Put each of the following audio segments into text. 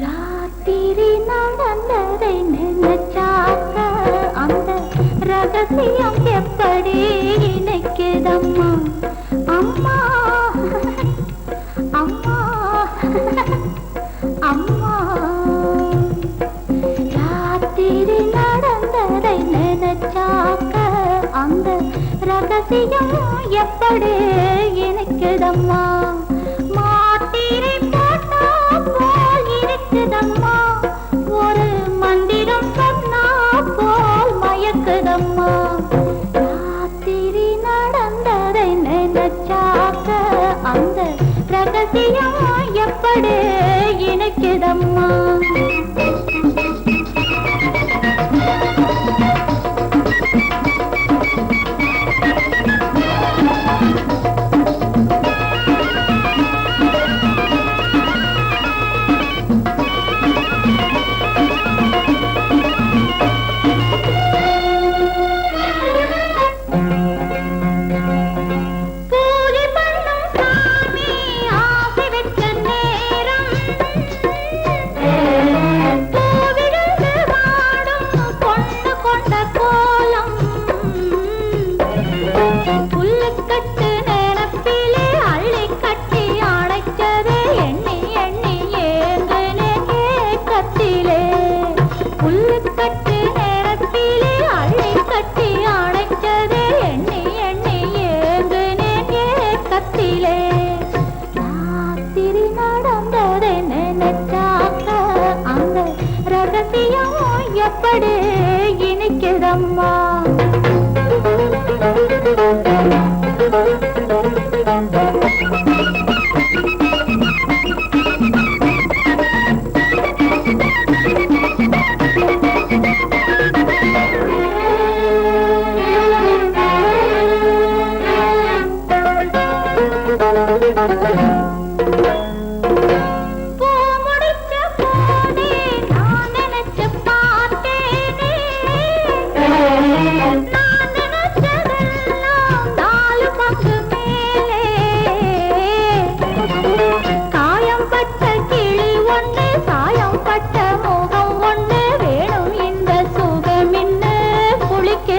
ராத்திரி நடந்ததை நினைச்சாக்க அந்த ரகசியம் எப்படி இணைக்குதம்மா அம்மா அம்மா அம்மா ராத்திரி நடந்ததை நினைச்சாக்க அந்த ரகசியம் எப்படி இணைக்குதம்மா மாத்திரை போட்டா போல் இருக்குதம்மா ஒரு மந்திரம் சொன்னா போல் மயக்குதம்மா ராத்திரி நடந்ததை நினைச்சாக்க அந்த ரகசியம் எப்படி இணைக்குதம்மா ராத்திரி நடந்ததை நினைச்சாக்க அந்த ரகசியம் எப்படி இணைக்குதம்மா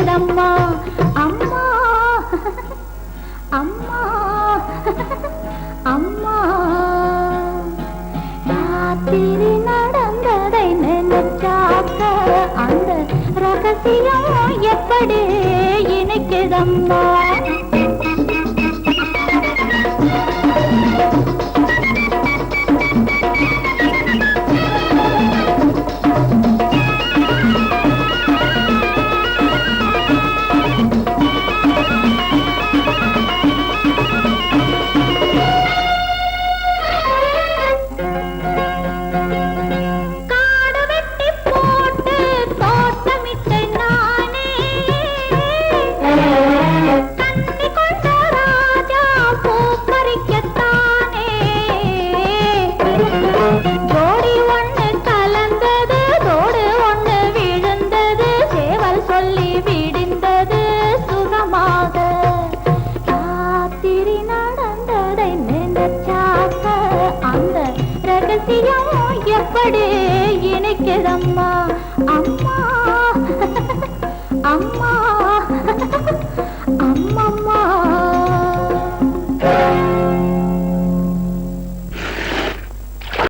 அம்மா அம்மா அம்மா அம்மா ராத்திரி நடந்ததை நினைச்சாக்க அந்த ரகசியம் எப்படி இணைக்குதம்மா எப்படி இணைக்குதம்மா அம்மா அம்மா